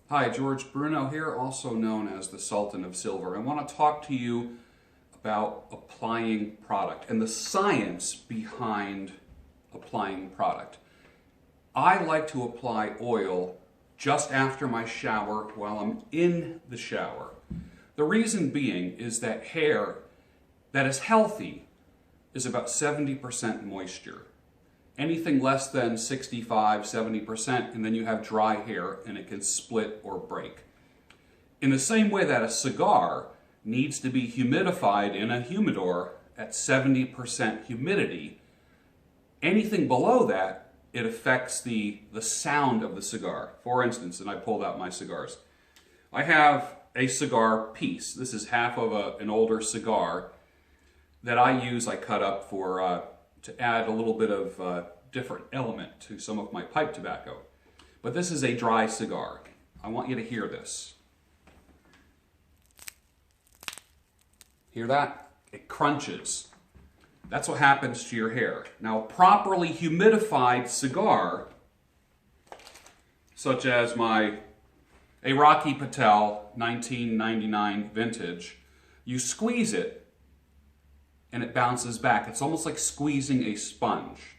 Hi, George Bruno here, also known as the Sultan of Silver. I want to talk to you about applying product and the science behind applying product. I like to apply oil just after my shower while I'm in the shower. The reason being is that hair that is healthy is about 70% moisture. Anything less than 65, 70%, and then you have dry hair and it can split or break. In the same way that a cigar needs to be humidified in a humidor at 70% humidity, anything below that, it affects the sound of the cigar. For instance, and I pulled out my cigars. I have a cigar piece. This is half of an older cigar that I cut up for to add a little bit of different element to some of my pipe tobacco. But this is a dry cigar. I want you to hear this. Hear that? It crunches. That's what happens to your hair. Now, a properly humidified cigar, such as a Rocky Patel 1999 vintage, you squeeze it and it bounces back. It's almost like squeezing a sponge.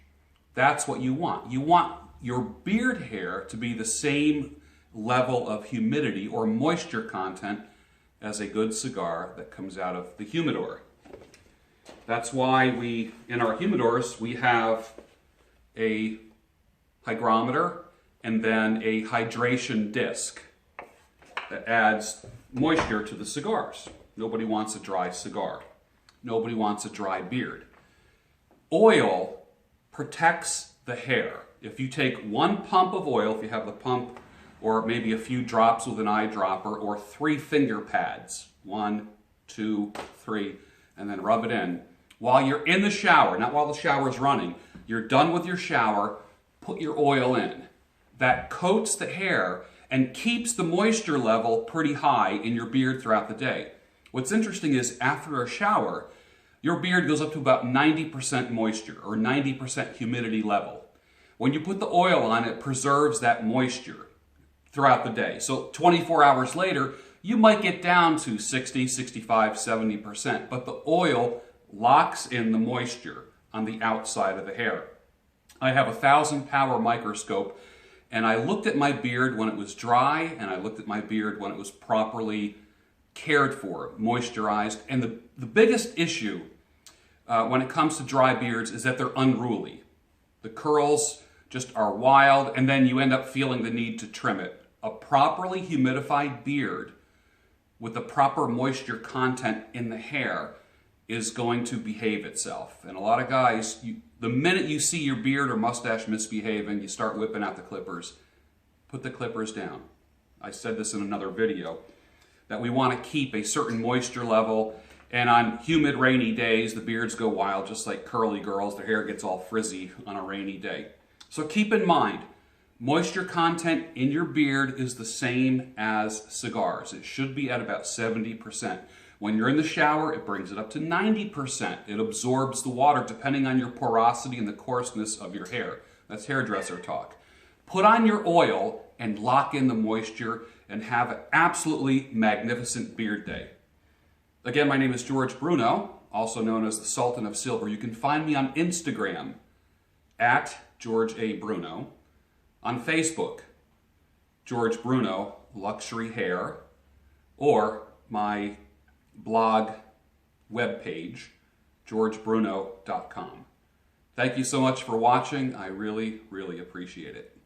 That's what you want. You want your beard hair to be the same level of humidity or moisture content as a good cigar that comes out of the humidor. That's why in our humidors, we have a hygrometer and then a hydration disc that adds moisture to the cigars. Nobody wants a dry cigar. Nobody wants a dry beard. Oil protects the hair. If you take one pump of oil, if you have the pump, or maybe a few drops with an eyedropper, or 3 finger pads, 1, 2, 3, and then rub it in. While you're in the shower, not while the shower is running, you're done with your shower, put your oil in. That coats the hair and keeps the moisture level pretty high in your beard throughout the day. What's interesting is after a shower, your beard goes up to about 90% moisture or 90% humidity level. When you put the oil on, it preserves that moisture throughout the day. So 24 hours later, you might get down to 60, 65, 70%, but the oil locks in the moisture on the outside of the hair. I have a 1,000 power microscope, and I looked at my beard when it was dry, and I looked at my beard when it was properly cared for, moisturized. And the biggest issue when it comes to dry beards is that they're unruly. The curls just are wild, and then you end up feeling the need to trim it. A properly humidified beard with the proper moisture content in the hair is going to behave itself. And a lot of guys, the minute you see your beard or mustache misbehaving, you start whipping out the clippers. Put the clippers down. I said this in another video, that we want to keep a certain moisture level, and on humid, rainy days, the beards go wild, just like curly girls. Their hair gets all frizzy on a rainy day. So keep in mind, moisture content in your beard is the same as cigars. It should be at about 70%. When you're in the shower, it brings it up to 90%. It absorbs the water depending on your porosity and the coarseness of your hair. That's hairdresser talk. Put on your oil and lock in the moisture and have an absolutely magnificent beard day. Again, my name is George Bruno, also known as the Sultan of Silver. You can find me on Instagram at George A. Bruno, on Facebook, George Bruno Luxury Hair, or my blog webpage, georgebruno.com. Thank you so much for watching. I really, really appreciate it.